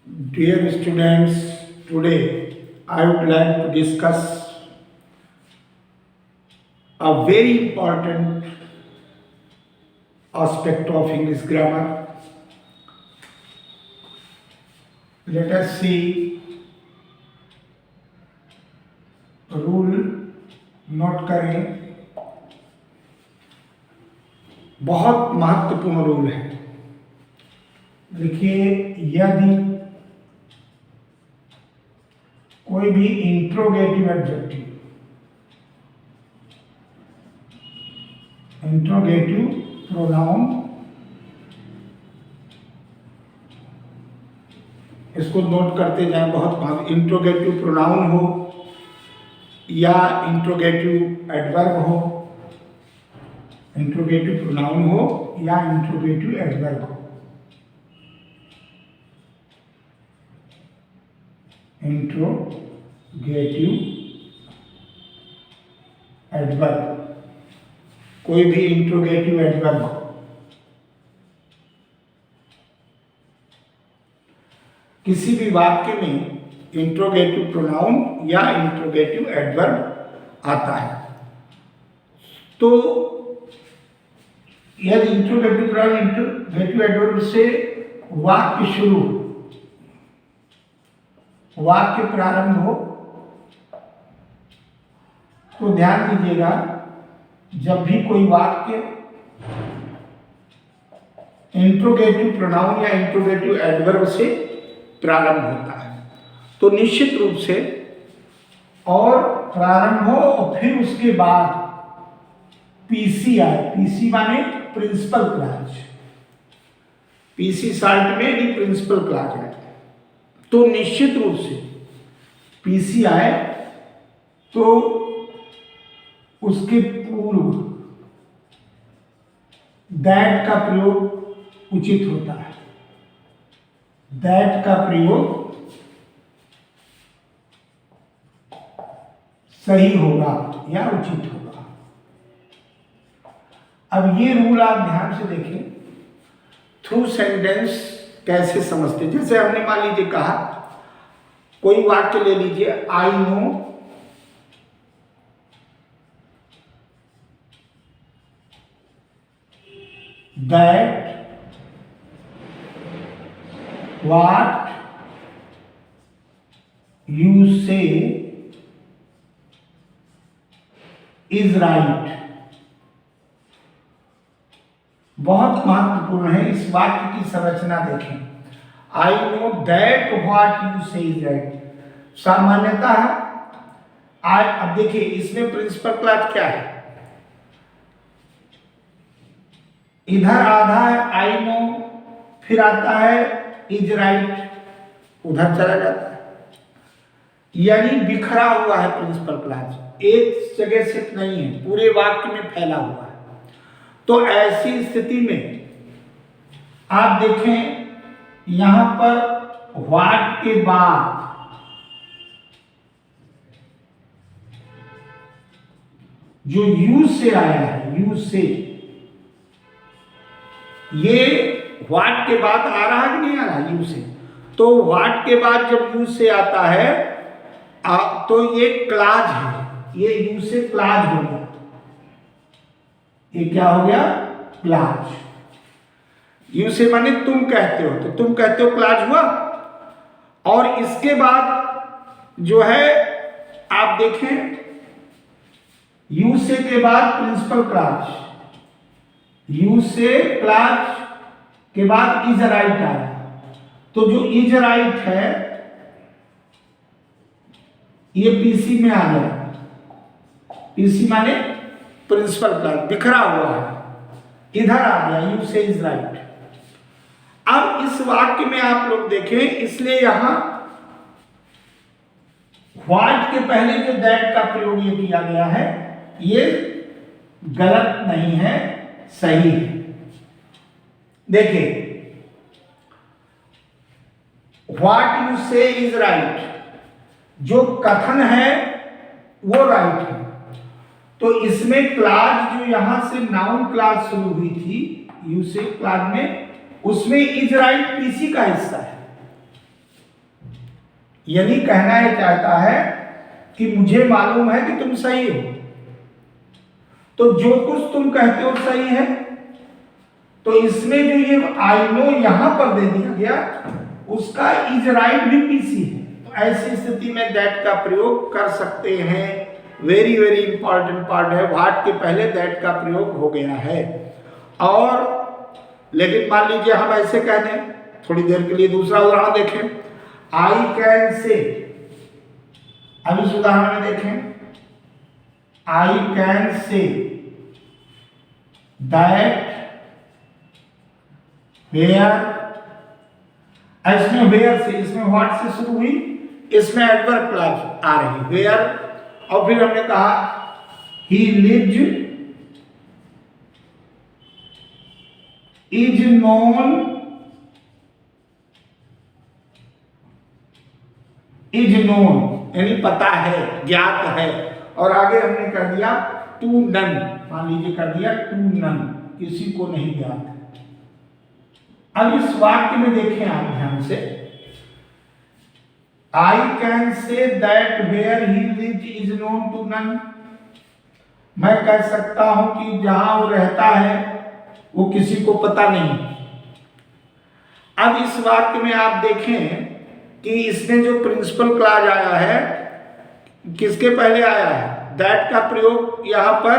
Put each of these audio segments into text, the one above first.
Dear students, today I would like to discuss a very important aspect of English grammar. Let us see rule note करें, बहुत महत्वपूर्ण rule है। देखिए, यदि कोई भी इंट्रोगेटिव एडजेक्टिव इंट्रोगेटिव प्रोनाउन, इसको नोट करते जाएं, बहुत इंट्रोगेटिव प्रोनाउन हो या इंट्रोगेटिव एडवर्ब हो, इंट्रोगेटिव प्रोनाउन हो या इंट्रोगेटिव एडवर्ब हो, इंट्रोगेटिव एडवर्ब, कोई भी इंट्रोगेटिव एडवर्ब हो, किसी भी वाक्य में इंट्रोगेटिव प्रोनाउन या इंट्रोगेटिव एडवर्ब आता है, तो यदि इंट्रोगेटिव प्रोनाउन इंट्रोगेटिव एडवर्ब से वाक्य शुरू, वाक्य प्रारंभ हो, तो ध्यान दीजिएगा, जब भी कोई वाक्य इंट्रोगेटिव प्रोनाउन या इंट्रोगेटिव एडवर्ब से प्रारंभ होता है तो निश्चित रूप से और प्रारंभ हो और फिर उसके बाद पीसी आए। पीसी माने प्रिंसिपल क्लॉज, पीसी शार्ट में यदि प्रिंसिपल क्लॉज है तो निश्चित रूप से पीसी आए तो उसके पूर्व दैट का प्रयोग उचित होता है। दैट का प्रयोग सही होगा या उचित होगा। अब ये रूल आप ध्यान से देखें, थ्रू सेंटेंस कैसे समझते। जैसे हमने मान लीजिए कहा, कोई वाक्य ले लीजिए, I know that what you say is right। बहुत महत्वपूर्ण है, इस वाक्य की संरचना देखें। I know that what you say is right। सामान्यता अब देखिए, इसमें प्रिंसिपल क्लॉज क्या है, इधर आधा है आई नो, फिर आता है इज राइट, उधर चला जाता है, यानी बिखरा हुआ है प्रिंसिपल क्लॉज, एक जगह सिर्फ नहीं है, पूरे वाक्य में फैला हुआ है। तो ऐसी स्थिति में आप देखें, यहां पर व्हाट के बाद जो यू से आया है, यू से, ये व्हाट के बाद आ रहा है कि नहीं आ रहा यू से, तो व्हाट के बाद जब यू से आता है तो ये क्लॉज है, ये यू से क्लॉज हो गया। ये क्या हो गया? क्लॉज। यू से माने तुम कहते हो, तो तुम कहते हो क्लॉज हुआ। और इसके बाद जो है आप देखें, यू से के बाद प्रिंसिपल क्लॉज, यू से क्लॉज के बाद इज राइट आया, तो जो इज राइट है ये पीसी में आ गया। पीसी माने प्रिंसिपल क्लॉज, बिखरा हुआ है, इधर आ गया, यू से इज राइट। अब इस वाक्य में आप लोग देखें, इसलिए यहां व्हाट के पहले जो दैट का प्रयोग ये किया गया है, ये गलत नहीं है, सही है। देखिए, व्हाट यू से इज राइट, जो कथन है वो राइट है, तो इसमें क्लॉज जो यहां से नाउन क्लॉज शुरू हुई थी, यू से क्लॉज में, उसमें इज राइट पीसी का हिस्सा है। यानी कहना ये चाहता है कि मुझे मालूम है कि तुम सही हो, तो जो कुछ तुम कहते हो सही है। तो इसमें जो ये आई नो यहां पर दे दिया गया, उसका इज राइट भी पीसी है। तो ऐसी स्थिति में दैट का प्रयोग कर सकते हैं। वेरी वेरी इंपॉर्टेंट पार्ट है, व्हाट के पहले दैट का प्रयोग हो गया है। और लेकिन मान लीजिए हम ऐसे कह दें, थोड़ी देर के लिए दूसरा उदाहरण देखें। आई कैन से, अब इस उदाहरण में देखें, I can say that where, इसमें वेयर से, इसमें व्हाट से शुरू हुई, इसमें एडवर्ब क्लॉज आ रही वेयर, और फिर हमने कहा ही lived is known, is known यानी पता है, ज्ञात है। और आगे हमने कर दिया टू नन, मान लीजिए कर दिया टू नन, किसी को नहीं ज्ञात है। अब इस वाक्य में देखें आप ध्यान से, I can say that where he lives is known to none. मैं कह सकता हूं कि जहां वो रहता है वो किसी को पता नहीं। अब इस वाक्य में आप देखें कि इसमें जो प्रिंसिपल क्लॉज आया है, किसके पहले आया है? दैट का प्रयोग यहां पर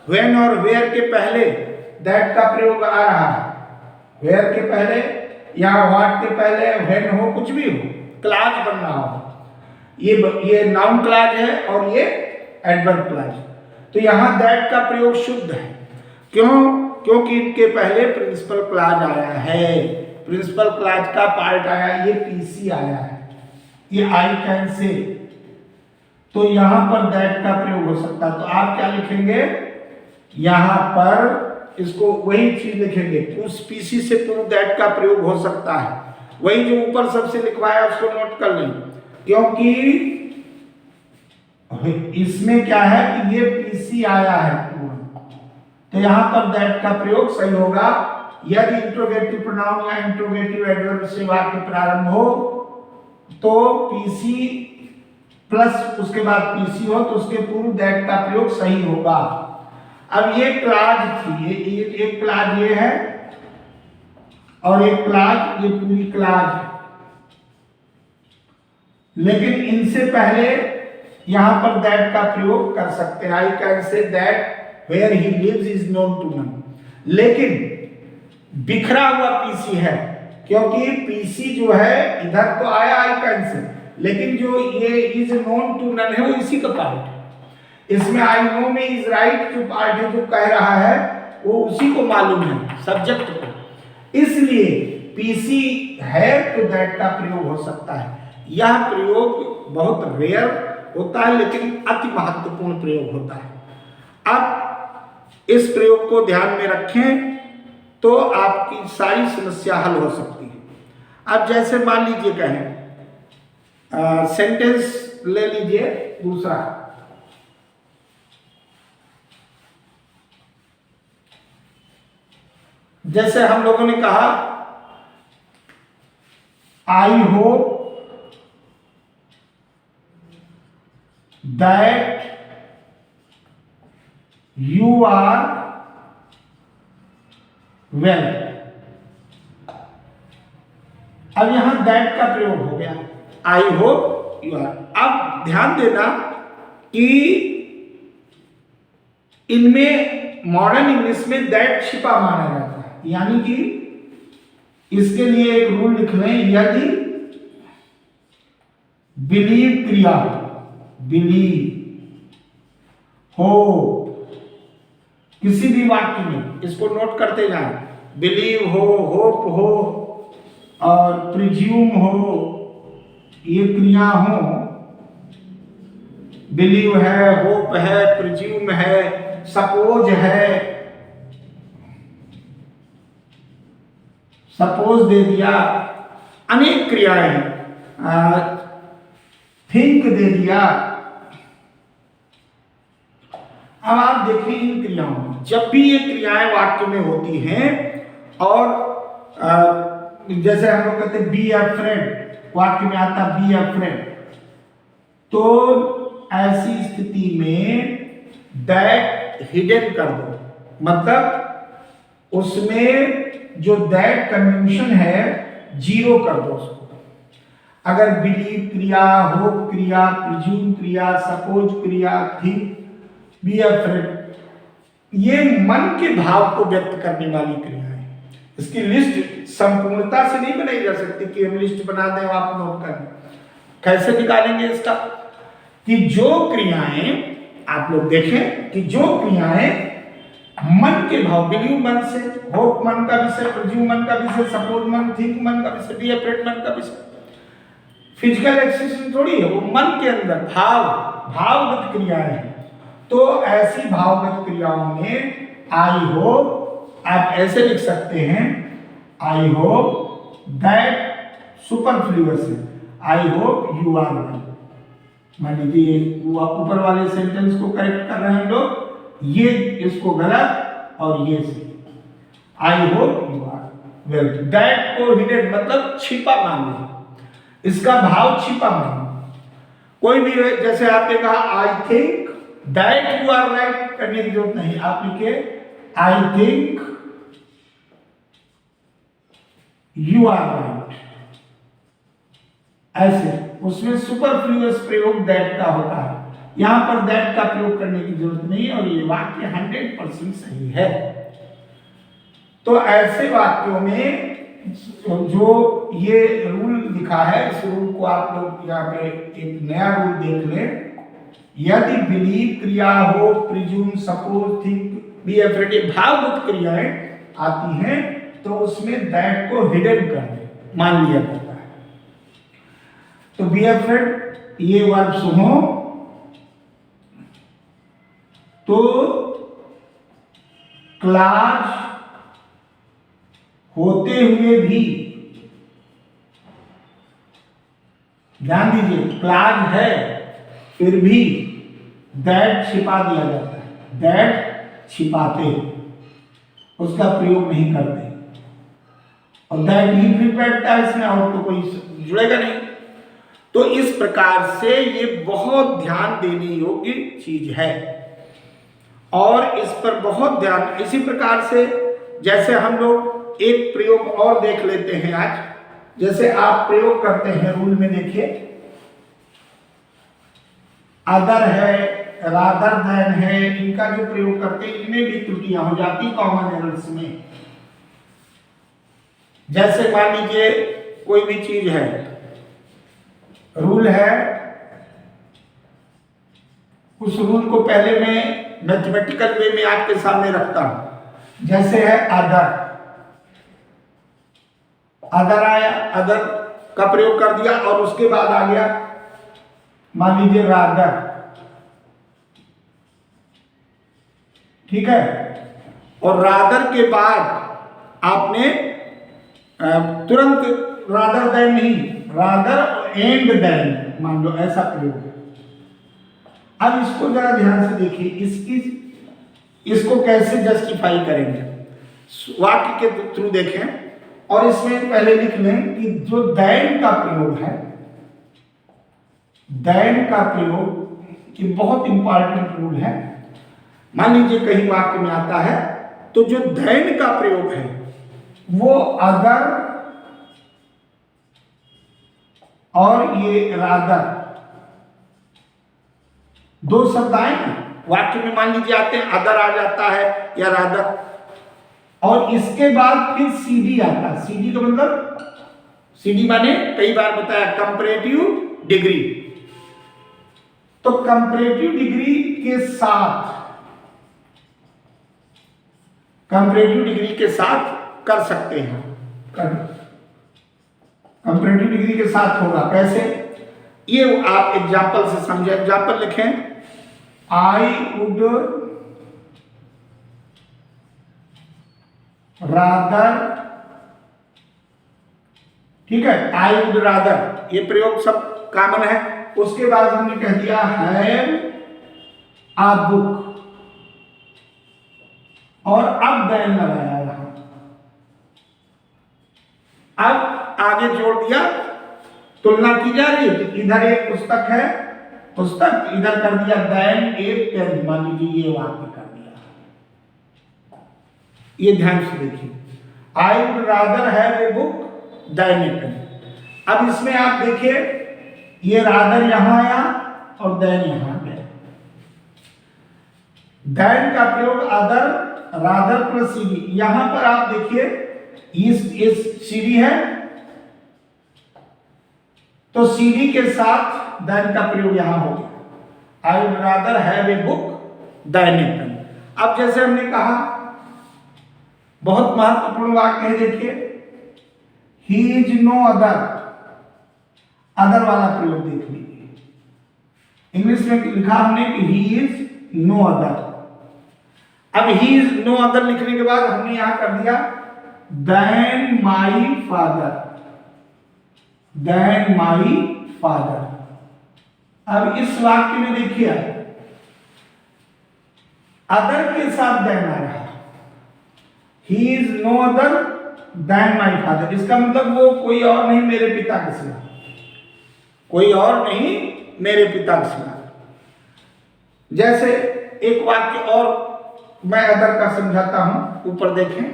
व्हेन और वेयर के पहले दैट का प्रयोग आ रहा है। वेयर के पहले या व्हाट के पहले, व्हेन हो, कुछ भी हो, क्लॉज बन रहा हो। ये नाउन क्लॉज है और ये एडवर्ब क्लॉज। तो यहां दैट का प्रयोग शुद्ध है। क्यों? क्योंकि इनके पहले प्रिंसिपल क्लॉज आया है। प्रिंसिपल क्लॉज का पार्ट आया, ये पीसी आया है, ये आई कैन से। तो यहां पर दैट का प्रयोग हो सकता है। तो आप क्या लिखेंगे? यहां पर इसको वही चीज लिखेंगे, उस पीसी से पूर्व दैट का प्रयोग हो सकता है। वही जो ऊपर सबसे लिखवाया उसको नोट कर लें, क्योंकि इसमें क्या है कि ये पीसी आया है पूर्ण। तो यहां पर दैट का प्रयोग सही होगा। यदि इंट्रोगेटिव प्रोनाउन या इंट्रोगेटिव एडवर्ब से वाक्य प्रारंभ हो तो पीसी प्लस उसके बाद पीसी हो तो उसके पूर्व दैट का प्रयोग सही होगा। अब ये क्लॉज थी, ये एक क्लॉज ये है और एक क्लॉज, ये पूरी क्लॉज है। लेकिन इनसे पहले यहां पर दैट का प्रयोग कर सकते हैं। I can say that where he lives is known to none. लेकिन बिखरा हुआ पीसी है, क्योंकि पीसी जो है इधर तो आया आई कैन से, लेकिन जो ये इज नोन टू नन है वो इसी का पार्ट है। इसमें आई नो में इज राइट जो पार्ट है, जो कह रहा है वो उसी को मालूम है, सब्जेक्ट को। इसलिए पीसी है तो दैट का प्रयोग हो सकता है। यह प्रयोग बहुत रेयर होता है, लेकिन अति महत्वपूर्ण प्रयोग होता है। अब इस प्रयोग को ध्यान में रखें तो आपकी सारी समस्या हल हो सकती है। अब जैसे मान लीजिए कहें, सेंटेंस ले लीजिए दूसरा, जैसे हम लोगों ने कहा I hope that you are well. अब यहां दैट का प्रयोग हो गया, आई होप यू आर। अब ध्यान देना कि इनमें मॉडर्न इंग्लिश में दैट छिपा माना जाता है, यानी कि इसके लिए एक रूल लिख लें, यदि बिलीव क्रिया, बिलीव हो किसी भी वाक्य में, इसको नोट करते जाएं, बिलीव हो, होप हो और प्रिज्यूम हो, ये क्रिया हो, बिलीव है, होप है, प्रिज्यूम है, सपोज है, सपोज दे दिया, अनेक क्रियाएं, थिंक दे दिया। अब आप देखिए इन क्रियाओं में, जब भी ये क्रियाएं वाक्य में होती हैं और जैसे हम लोग कहते हैं बी अफ्रेड, वाक्य में आता बी अफ्रेड, तो ऐसी स्थिति में दैट हिडन कर दो, मतलब उसमें जो दैट कंजंक्शन है जीरो कर दो उसको। अगर बिलीव क्रिया, होप क्रिया, प्रिज्यूम क्रिया, सपोज क्रिया, थिंक, बी अफ्रेड, ये मन के भाव को व्यक्त करने वाली क्रिया है। इसकी लिस्ट संपूर्णता से नहीं बनाई जा सकती कि हम लिस्ट बना दें आप नोट कर लें। कैसे निकालेंगे इसका कि जो क्रियाएं आप लोग देखें कि जो क्रियाएं मन के भाव, बिलीव मन से, होप मन का विषय, प्रिज्यूम मन का विषय, सपोज मन, थिंक मन का विषय, बी अफ्रेड मन का विषय, फिजिकल एक्सप्रेशन थोड़ी है, वो मन के अंदर भावगत क्रियाएं हैं। तो ऐसी भावगत क्रियाओं में आई होप आप ऐसे लिख सकते हैं, आई होप दैट सुपरफ्लुअस है, I hope you are well. मान लीजिए ऊपर वाले सेंटेंस को करेक्ट कर रहे हैं हम लोग, ये इसको गलत और ये सही। I hope you are well, that को हिडन मतलब छिपा मान लो, इसका भाव छिपा मान लो। कोई भी जैसे आपने कहा I think that you are right करने की जरूरत नहीं, आप लिखे I think you are right, ऐसे उसमें सुपरफ्लुअस प्रयोग दैट का होता है, यहां पर दैट का प्रयोग करने की जरूरत नहीं और ये वाक्य 100% सही है। तो ऐसे वाक्यों में जो ये रूल लिखा है, इस रूल को आप लोग यहाँ पे एक नया रूल देख लें। यदि बिलीव क्रिया, हो, presume, suppose, think, be afraid, ये भावगत क्रियाएं आती हैं तो उसमें दैट को हिडन कर दे, मान लिया जाता है। तो बी अफ्रेड ये वर्ब्स हो तो क्लास होते हुए भी, ध्यान दीजिए क्लास है फिर भी दैट छिपा दिया जाता है, दैट छिपाते, उसका प्रयोग नहीं करते और दैट ही फिर बैठता है इसमें और तो कोई जुड़ेगा नहीं। तो इस प्रकार से ये बहुत ध्यान देने योग्य चीज है और इस पर बहुत ध्यान, इसी प्रकार से जैसे हम लोग एक प्रयोग और देख लेते हैं आज, जैसे आप प्रयोग करते हैं रूल में देखिए, अदर है, रादर देन है, इनका जो प्रयोग करते हैं इनमें भी त्रुटियां हो जाती कॉमन एरर्स में। जैसे मान लीजिए कोई भी चीज है, रूल है, उस रूल को पहले मैं मैथमेटिकल वे में आपके सामने रखता हूं। जैसे है अदर, अदर आया, अदर का प्रयोग कर दिया और उसके बाद आ गया मान लीजिए रादर, ठीक है, और रादर के बाद आपने तुरंत रादर देन नहीं, रादर एंड देन मान लो, ऐसा प्रयोग है। अब इसको जरा ध्यान से देखिए, इसको कैसे जस्टिफाई करेंगे, वाक्य के थ्रू देखें और इसमें पहले लिख लें कि जो दैन का प्रयोग है, दैन का प्रयोग ये बहुत इंपॉर्टेंट रूल है। मान लीजिए कहीं वाक्य में आता है तो जो दैन का प्रयोग है वो अदर और ये रादर, दो शब्द आए ना वाक्य में, मान लीजिए आते हैं, अदर आ जाता है या रादर, और इसके बाद फिर सीडी आता है। सीडी का मतलब, सीडी माने कई बार बताया कंपैरेटिव डिग्री, तो कंपैरेटिव डिग्री के साथ, कंपैरेटिव डिग्री के साथ कर सकते हैं, कंपैरेटिव डिग्री के साथ होगा कैसे, ये आप एग्जाम्पल से समझे। एग्जाम्पल लिखें, आई वुड रादर, ठीक है, आई वुड रादर, ये प्रयोग सब कॉमन है। उसके बाद हमने कह दिया हैव अ बुक और अब देन लगाया यहां, अब आगे जोड़ दिया तुलना की जा रही है कि इधर एक पुस्तक है, पुस्तक, इधर कर दिया देन ए पेन, मान लीजिए ये वाक्य कर दिया। ये ध्यान से देखिए, I would rather have a book than a pen. अब इसमें आप देखिए ये रादर यहां आया और देन यहां गया। देन का प्रयोग अदर, रादर प्लस सीडी। यहां पर आप देखिए इस सीडी है तो सीडी के साथ देन का प्रयोग यहां हो गया। I would rather have a book than a pen. अब जैसे हमने कहा बहुत महत्वपूर्ण वाक्य है, देखिए he is no other, other वाला प्रयोग देख लीजिए। इंग्लिश में लिखा हमने कि ही इज नो अदर। अब ही इज नो अदर लिखने के बाद हमने यहां कर दिया than my father, than my father. अब इस वाक्य में देखिए अदर के साथ देन आ रहा है, he is no other than my father. इसका मतलब वो कोई और नहीं मेरे पिता के सिवा, कोई और नहीं मेरे पिता के सिवा। जैसे एक वाक्य और मैं अदर का समझाता हूं, ऊपर देखें,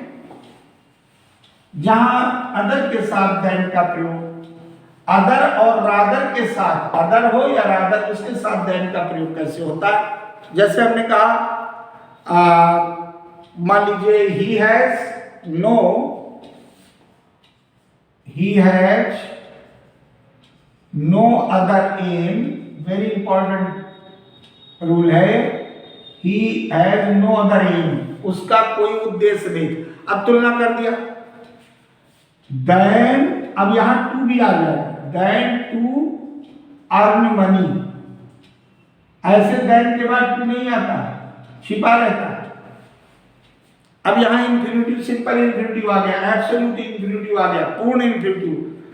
जहां अदर के साथ देन का प्रयोग, अदर और रादर के साथ, अदर हो या रादर, उसके साथ देन का प्रयोग कैसे होता है। जैसे हमने कहा मान लीजिए he has no other aim, very important rule है, he has no other aim, उसका कोई उद्देश्य नहीं। अब तुलना कर दिया देन, अब यहां टू भी आ जाएगा, देन टू अर्न मनी। ऐसे देन के बाद टू नहीं आता, छिपा रहता है। अब यहां इंफिनिटिव, सिंपल इंफिनिटिव आ गया, एब्सोल्यूट इंफिनिटिव आ गया, पूर्ण इंफिनिटिव,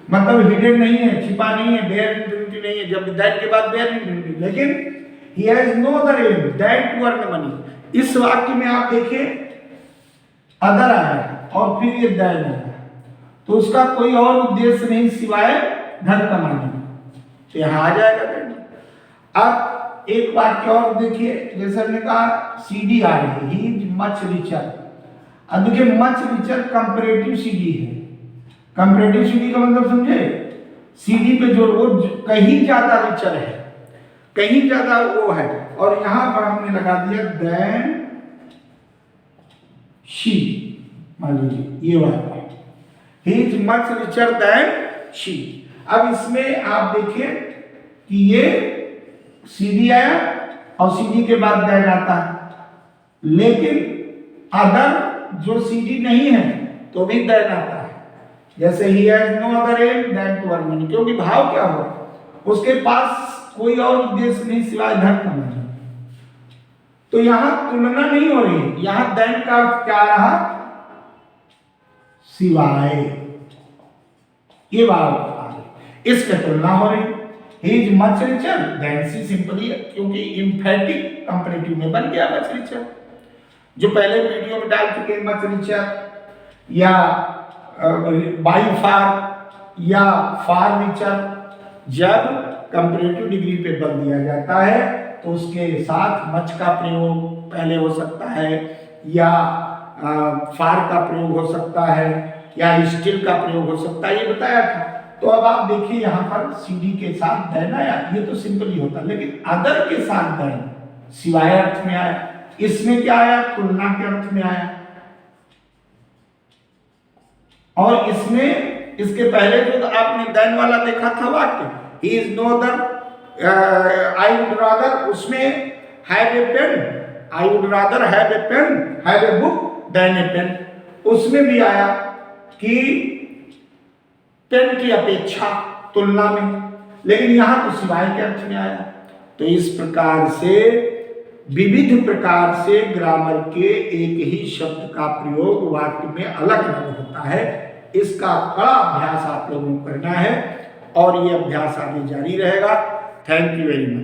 मतलब हिडन नहीं है, छिपा नहीं है, बेयर इंफिनिटिव नहीं है। जब देन के बाद बेयर इंफिनिटिव, लेकिन he has no other aim than to earn money। इस वाक्य में आप देखिए अदर आया और फिर ये देन आया, तो उसका कोई और उद्देश्य नहीं सिवाय धन कमाने, तो यहां आ जाएगा देन। अब एक वाक्य और देखिए, जैसे हमने कहा सीडी आ रही है, ही इज मच रिचर। अब देखिए मच रिचर कंपैरेटिव सीडी है। कंपैरेटिव सीडी का मतलब समझे, सीडी पे जो वो कहीं ज्यादा रिचर है, कहीं ज्यादा वो है, और यहां पर हमने लगा दिया देन शी। मान लीजिए ये वाला he is much richer than she. अब इसमें आप देखिए कि ये सीडी आया और सीडी के बाद देन आता है, लेकिन अदर जो सीडी नहीं है तो भी देन आता है। जैसे he has no other aim than to earn money, क्योंकि भाव क्या हुआ, उसके पास कोई और उद्देश्य नहीं सिवाय धन कमाना। तो यहां तुलना नहीं हो रही, यहां देन का अर्थ क्या रहा, सिवाय, ये बात, इसमें तुलना हो रही। He is much richer than she, simply क्योंकि इंफैटिक कंपैरेटिव में बन गया मच रिचर, जो पहले वीडियो में डाल चुके मच रिचर या बाई फार या फार रिचर। जब कंपैरेटिव डिग्री पे बल दिया जाता है तो उसके साथ मच का प्रयोग पहले हो सकता है, या फार का प्रयोग हो सकता है, या स्टिल का प्रयोग हो सकता है, ये बताया था। तो अब आप देखिए यहाँ पर सीडी के साथ देन आया, ये तो सिंपल ही होता, लेकिन अदर के साथ देन सिवाय अर्थ में आया। इसमें क्या आया, तुलना के अर्थ में आया। और इसमें इसके पहले जो आपने देन वाला देखा था वाक्य, he is no other, I would rather, उसमें have a pen, I would rather have a pen, have a book than a pen, उसमें भी आया कि पेन की अपेक्षा तुलना में, लेकिन यहां तो सिवाय के अर्थ में आया। तो इस प्रकार से विविध प्रकार से ग्रामर के एक ही शब्द का प्रयोग वाक्य में अलग अलग होता है। इसका कड़ा अभ्यास आप लोगों को करना है और ये अभ्यास आगे जारी रहेगा। Thank you very much.